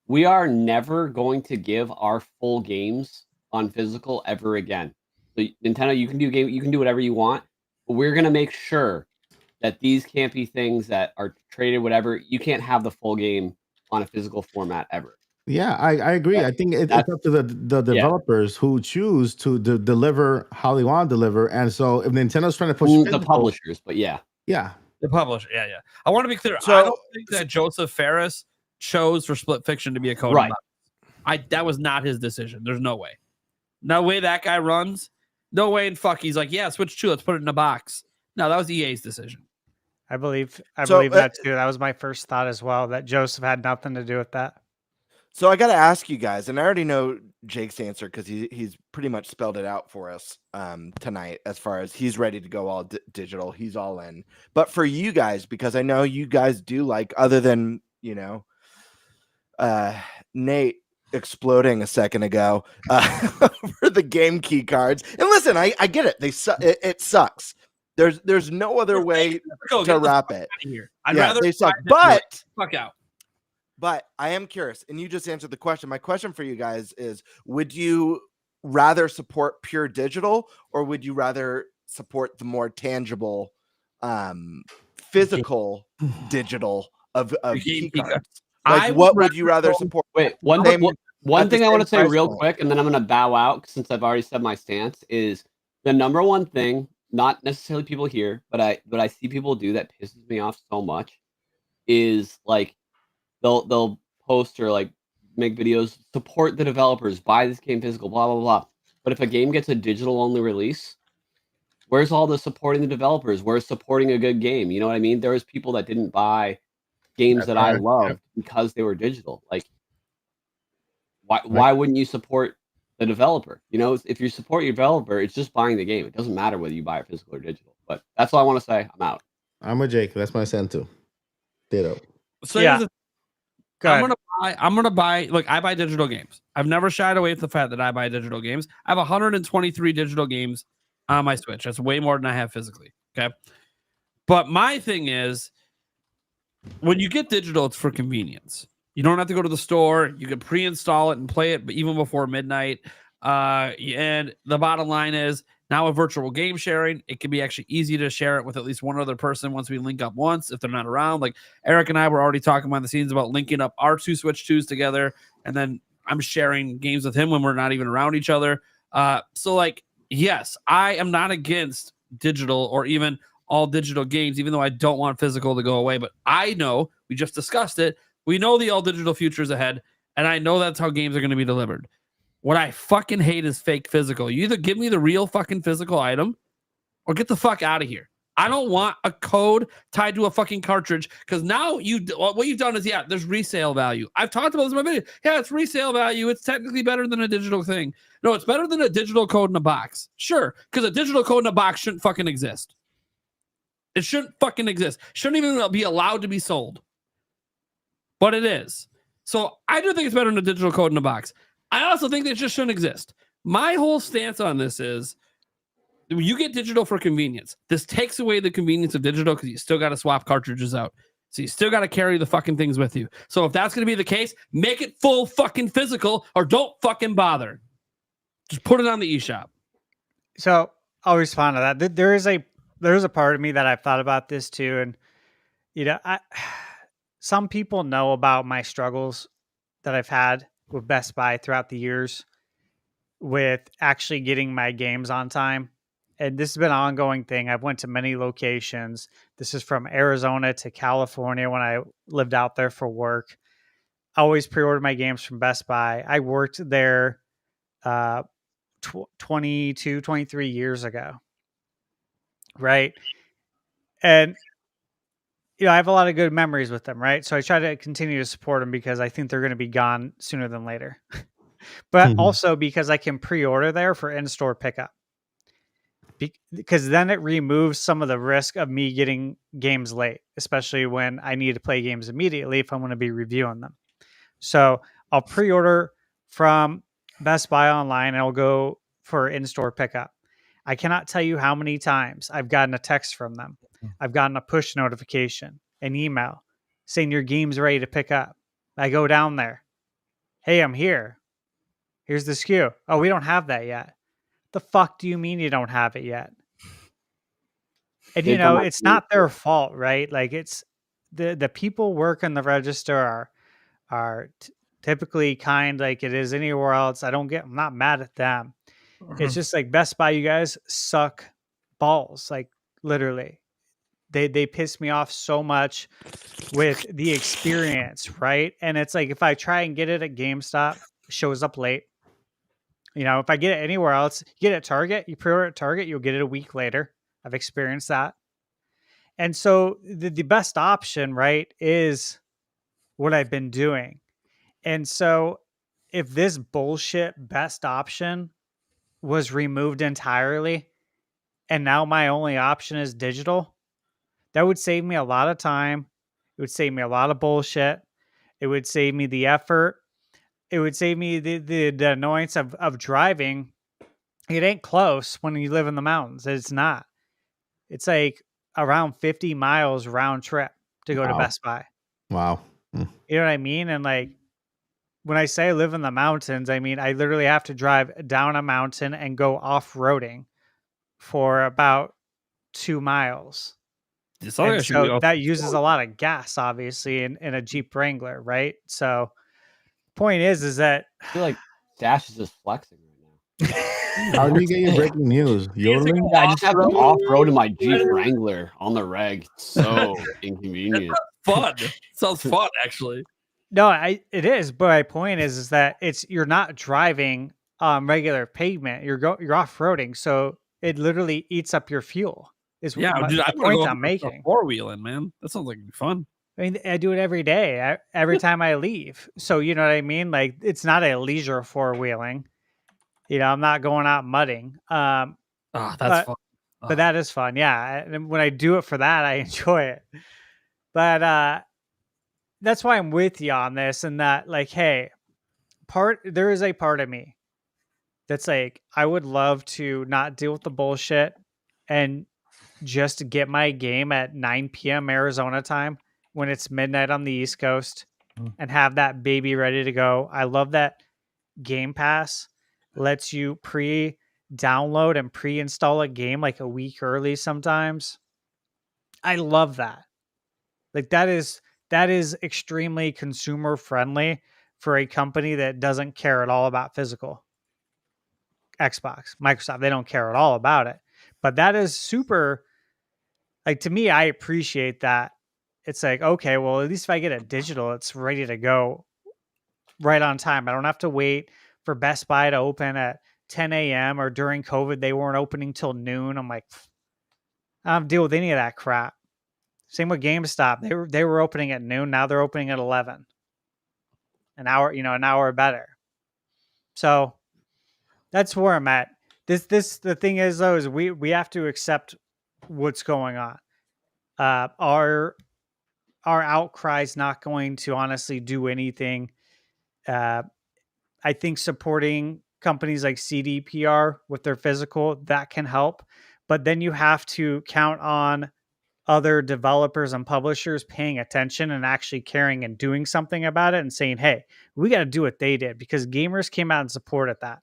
we are never going to give our full games on physical ever again. So Nintendo, you can do whatever you want, but we're gonna make sure that these can't be things that are traded, whatever. You can't have the full game on a physical format ever. Yeah, I agree. I think it's up to the developers who choose to deliver how they want to deliver. And so if Nintendo's trying to push the publishers, but yeah, the publisher, I want to be clear. So, I don't think that Joseph Ferris chose for Split Fiction to be a code. Right. That was not his decision. There's no way. No way that guy runs. No way in fuck. He's like, Switch 2. Let's put it in a box. No, that was EA's decision. I believe that too. That was my first thought as well, that Joseph had nothing to do with that. So I got to ask you guys, and I already know Jake's answer because he's pretty much spelled it out for us tonight as far as he's ready to go all digital. He's all in. But for you guys, because I know you guys do like, other than, Nate exploding a second ago for the game key cards. And listen, I get it. It sucks. There's no other way to wrap it. I'd rather they suck. But fuck out. But I am curious, and you just answered the question. My question for you guys is, would you rather support pure digital, or would you rather support the more tangible physical digital of key cards? Like, what would you rather support? Wait, one thing I want to say real quick, and then I'm going to bow out since I've already said my stance, is the number one thing, not necessarily people here, but I see people do that pisses me off so much, is like they'll post or like make videos, support the developers, buy this game physical, blah, blah, blah. But if a game gets a digital only release, where's all the supporting the developers? Where's supporting a good game? You know what I mean? There was people that didn't buy games that I loved because they were digital. Like, why wouldn't you support the developer? If you support your developer, it's just buying the game. It doesn't matter whether you buy it physical or digital. But that's all I want to say. I'm out. I'm with Jake. That's my send too. Ditto. So I'm gonna buy. Look, I buy digital games. I've never shied away from the fact that I buy digital games. I have 123 digital games on my Switch. That's way more than I have physically. Okay, but my thing is, when you get digital, it's for convenience. You don't have to go to the store. You can pre-install it and play it, but even before midnight. And the bottom line is now with virtual game sharing, it can be actually easy to share it with at least one other person once we link up once if they're not around. Like Eric and I were already talking behind the scenes about linking up our two Switch 2s together, and then I'm sharing games with him when we're not even around each other. So like, yes, I am not against digital or even all digital games, even though I don't want physical to go away. But I know, we just discussed it, we know the all digital future is ahead, and I know that's how games are going to be delivered. What I fucking hate is fake physical. You either give me the real fucking physical item or get the fuck out of here. I don't want a code tied to a fucking cartridge, because now what you've done is, yeah, there's resale value. I've talked about this in my video. Yeah, it's resale value. It's technically better than a digital thing. No, it's better than a digital code in a box. Sure, because a digital code in a box shouldn't fucking exist. It shouldn't fucking exist. Shouldn't even be allowed to be sold. But it is. So I do think it's better than a digital code in a box. I also think that it just shouldn't exist. My whole stance on this is, you get digital for convenience. This takes away the convenience of digital because you still got to swap cartridges out. So you still got to carry the fucking things with you. So if that's going to be the case, make it full fucking physical or don't fucking bother. Just put it on the eShop. So I'll respond to that. There is a part of me that I've thought about this too. And, you know, some people know about my struggles that I've had with Best Buy throughout the years with actually getting my games on time. And this has been an ongoing thing. I've went to many locations. This is from Arizona to California when I lived out there for work. I always pre-ordered my games from Best Buy. I worked there 22, 23 years ago. Right. And, you know, I have a lot of good memories with them. Right. So I try to continue to support them because I think they're going to be gone sooner than later. But also because I can pre-order there for in-store pickup. Because then it removes some of the risk of me getting games late, especially when I need to play games immediately if I'm going to be reviewing them. So I'll pre-order from Best Buy online and I'll go for in-store pickup. I cannot tell you how many times I've gotten a text from them. I've gotten a push notification, an email saying your game's ready to pick up. I go down there. Hey, I'm here. Here's the SKU. Oh, we don't have that yet. The fuck do you mean you don't have it yet? And you know, it's not their fault, right? Like it's the people working the register are typically kind like it is anywhere else. I'm not mad at them. It's just like Best Buy, you guys suck balls. Like literally. They piss me off so much with the experience, right? And it's like if I try and get it at GameStop, it shows up late. You know, if I get it anywhere else, you get it at Target, you pre-order at Target, you'll get it a week later. I've experienced that. And so the best option, right, is what I've been doing. And so if this bullshit best option was removed entirely and now my only option is digital, that would save me a lot of time. It would save me a lot of bullshit. It would save me the effort. It would save me the annoyance of driving. It ain't close when you live in the mountains. It's not. It's like around 50 miles round trip to go to Best Buy. Wow. You know what I mean? And like, when I say I live in the mountains, I mean, I literally have to drive down a mountain and go off-roading for about 2 miles. And so that uses a lot of gas, obviously, in a Jeep Wrangler, right? So point is that I feel like Stash is just flexing right now. How do you get your breaking news? Yodeling? I just have to off-road in my Jeep Wrangler on the reg. It's so inconvenient. Fun. Sounds fun, actually. No, it is. But my point is that you're not driving regular pavement. You're off-roading, so it literally eats up your fuel. Dude, the point I'm making. Four-wheeling, man. That sounds like it'd be fun. I mean, I do it every day, every time I leave. So you know what I mean? Like, it's not a leisure four-wheeling. You know, I'm not going out mudding. That's fun. But that is fun, yeah. And when I do it for that, I enjoy it. But that's why I'm with you on this, and that, like, hey, there is a part of me that's like, I would love to not deal with the bullshit and just get my game at 9 p.m. Arizona time when it's midnight on the East Coast and have that baby ready to go. I love that Game Pass lets you pre-download and pre-install a game like a week early sometimes. I love that. Like that is extremely consumer friendly for a company that doesn't care at all about physical. Xbox, Microsoft, they don't care at all about it. But that is super, like, to me, I appreciate that. It's like, okay, well, at least if I get it digital, it's ready to go right on time. I don't have to wait for Best Buy to open at 10 a.m. or during COVID, they weren't opening till noon. I'm like, I don't deal with any of that crap. Same with GameStop. They were opening at noon. Now they're opening at 11. An hour better. So that's where I'm at. The thing is though, is we have to accept what's going on. Our outcry is not going to honestly do anything. I think supporting companies like CDPR with their physical, that can help. But then you have to count on other developers and publishers paying attention and actually caring and doing something about it and saying, hey, we got to do what they did, because gamers came out and supported that.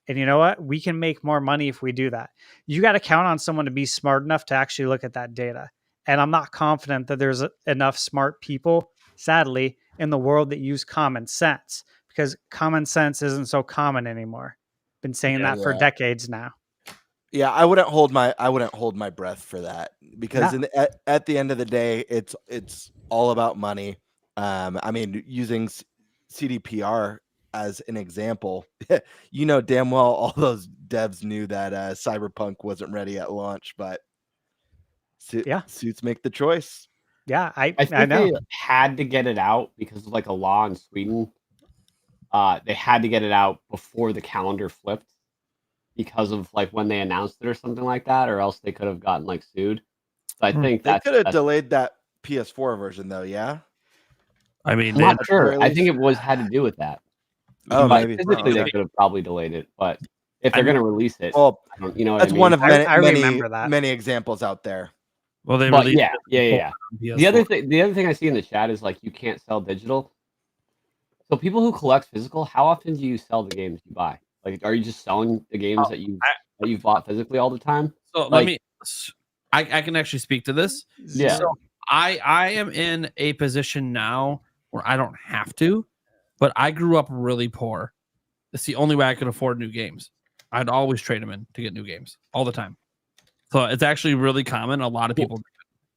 And you know what? We can make more money if we do that. You got to count on someone to be smart enough to actually look at that data. And I'm not confident that there's enough smart people, sadly, in the world that use common sense, because common sense isn't so common anymore. Been saying that for decades now. Yeah, I wouldn't hold my breath for that, because at the end of the day, it's all about money. I mean, using CDPR as an example, you know damn well all those devs knew that Cyberpunk wasn't ready at launch, but suits make the choice. Yeah, I think know. they had to get it out because of like a law in Sweden. They had to get it out before the calendar flipped, because of like when they announced it or something like that, or else they could have gotten like sued. So I think They that could have delayed that PS4 version though. Yeah, I mean, I'm not sure. I think it had to do with that. Oh, But maybe. physically Okay. they could have probably delayed it, but if they're going to release it, Well, I don't, you know what that's I mean? one of many I remember that. many examples out there. well, they But released yeah. PS4. The other thing I see in the chat is like you can't sell digital. So people who collect physical, how often do you sell the games you buy? Like, are you just selling the games that you've bought physically all the time? So let me. I can actually speak to this. Yeah. So I am in a position now where I don't have to, but I grew up really poor. It's the only way I could afford new games. I'd always trade them in to get new games all the time. So it's actually really common. A lot of people.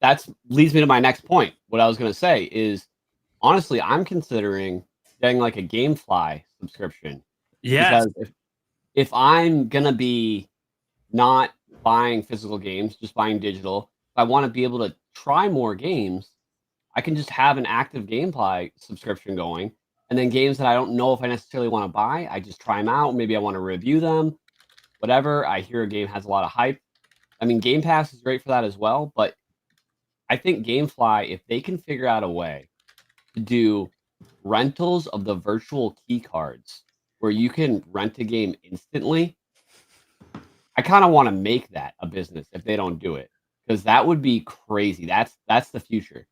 That leads me to my next point. What I was going to say is, honestly, I'm considering getting like a GameFly subscription. Yes. Because if I'm going to be not buying physical games, just buying digital, if I want to be able to try more games, I can just have an active GameFly subscription going. And then games that I don't know if I necessarily want to buy, I just try them out. Maybe I want to review them, whatever. I hear a game has a lot of hype. I mean, Game Pass is great for that as well. But I think GameFly, if they can figure out a way to do rentals of the virtual key cards where you can rent a game instantly, I kind of want to make that a business if they don't do it, because that would be crazy. That's the future.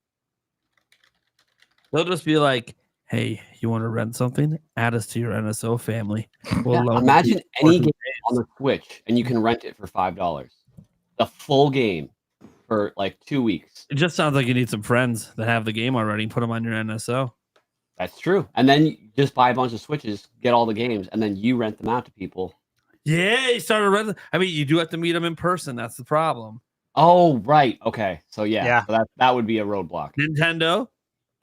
They'll just be like, hey, you want to rent something? Add us to your NSO family. We'll load Imagine any game on games. the Switch and you can rent it for $5. The full game for like 2 weeks. It just sounds like you need some friends that have the game already and put them on your NSO. That's true. And then you just buy a bunch of Switches, get all the games, and then you rent them out to people. Yeah, you started renting. I mean, you do have to meet them in person. That's the problem. Oh, right. Okay. So Yeah. So that would be a roadblock. Nintendo,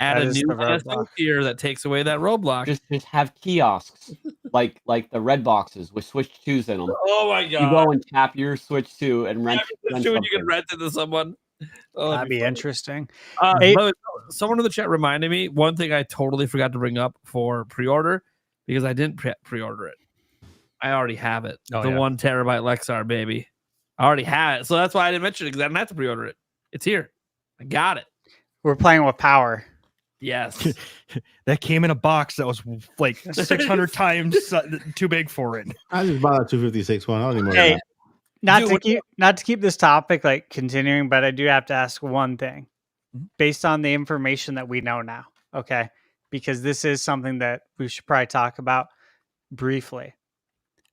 add That a is new the NSO roadblock. tier that takes away that roadblock. Just have kiosks like the red boxes with Switch 2s in them. Oh my god! You go and tap your Switch 2 and rent. You can rent it to someone. Oh, That'd be funny. interesting. Hey, someone in the chat reminded me one thing I totally forgot to bring up for pre-order, because I didn't pre-order it. I already have it. Oh, the 1 terabyte Lexar, baby. I already have it. So that's why I didn't mention it, because I didn't have to pre-order it. It's here. I got it. We're playing with power. Yes. That came in a box that was like 600 times too big for it. I just bought a 256 one. I don't need more Hey, than not to keep this topic like continuing, but I do have to ask one thing based on the information that we know now. Okay. Because this is something that we should probably talk about briefly.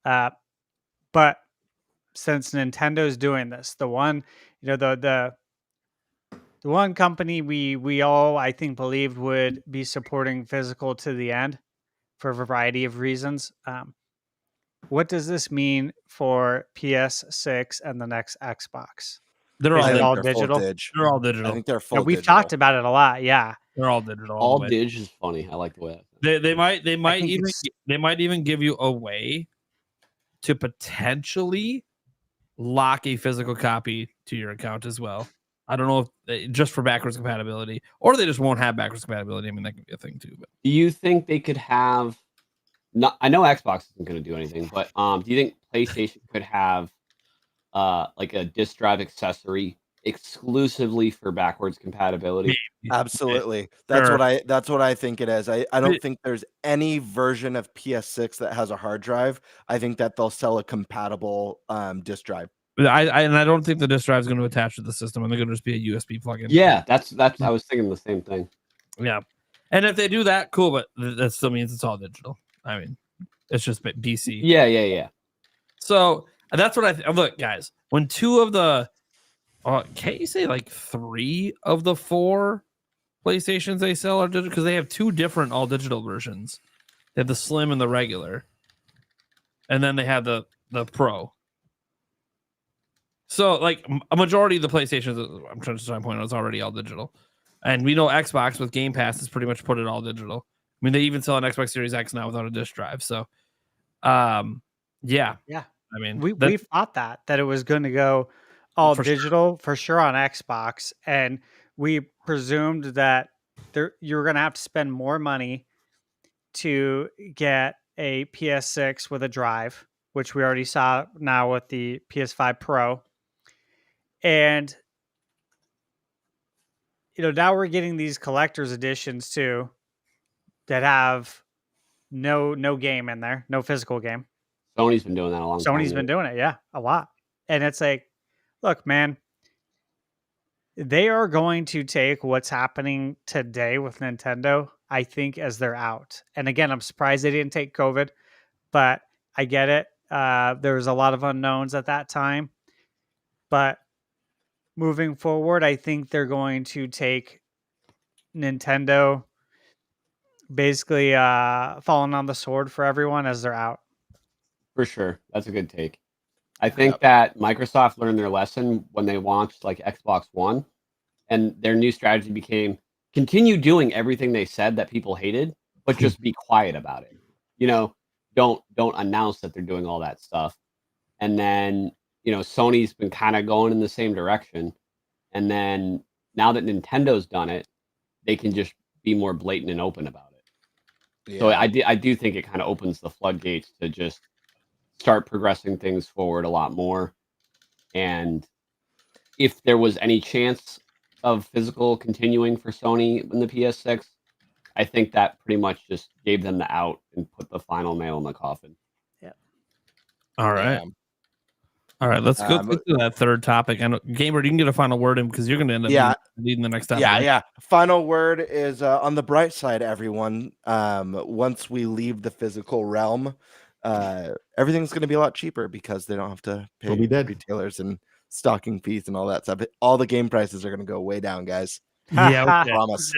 But since Nintendo's doing this, the one, the one company we all, I think, believed would be supporting physical to the end for a variety of reasons. What does this mean for PS6 and the next Xbox? They're Is all it all they're full digital? dig. they're all I digital. think they're Yeah, full we've digital. talked about it a lot. Yeah. They're all digital. All the way. dig is funny. I like the way They might think even it's- they might even give you a way to potentially lock a physical copy to your account as well. I don't know if just for backwards compatibility, or they just won't have backwards compatibility. I mean, that could be a thing too. But Do you think they could have? Not, I know Xbox isn't going to do anything, but do you think PlayStation could have like a disk drive accessory exclusively for backwards compatibility? Absolutely. That's Sure. what I think it is. I don't think there's any version of PS6 that has a hard drive. I think that they'll sell a compatible disk drive. I don't think the disk drive is going to attach to the system, and they're going to just be a USB plug-in. Yeah, that's. I was thinking the same thing. Yeah. And if they do that, cool. But that still means it's all digital. I mean, it's just DC. Yeah. So that's what I look, guys. When two of the, can't you say like 3 of the 4 PlayStations they sell are digital? Because they have 2 different all digital versions. They have the Slim and the regular, and then they have the Pro. So like a majority of the PlayStations, I'm trying to point out, is already all digital, and we know Xbox with Game Pass has pretty much put it all digital. I mean, they even sell an Xbox Series X now without a disk drive. So, yeah. I mean, we thought that it was going to go all For sure. digital for sure on Xbox, and we presumed that you were going to have to spend more money to get a PS6 with a drive, which we already saw now with the PS5 Pro, and now we're getting these collector's editions too that have no game in there, no physical game. Sony's been doing that a long time. Sony's been doing it, yeah, a lot. And it's like, look, man, they are going to take what's happening today with Nintendo, I think, as they're out. And again, I'm surprised they didn't take COVID, but I get it. There was a lot of unknowns at that time. But moving forward, I think they're going to take Nintendo basically falling on the sword for everyone as they're out. For sure. That's a good take. I think that Microsoft learned their lesson when they launched like Xbox One, and their new strategy became continue doing everything they said that people hated, but just be quiet about it. Don't announce that they're doing all that stuff. And then, Sony's been kind of going in the same direction. And then now that Nintendo's done it, they can just be more blatant and open about it. Yeah. So I do think it kind of opens the floodgates to just start progressing things forward a lot more. And if there was any chance of physical continuing for Sony in the PS6, I think that pretty much just gave them the out and put the final nail in the coffin. all right. All right, let's go to that third topic. And Gamer, you can get a final word in because you're going to end up leading the next topic. Yeah. Final word is on the bright side, everyone. Once we leave the physical realm, everything's going to be a lot cheaper because they don't have to pay We'll be dead. retailers and stocking fees and all that stuff. All the game prices are going to go way down, guys. Yeah, I promise.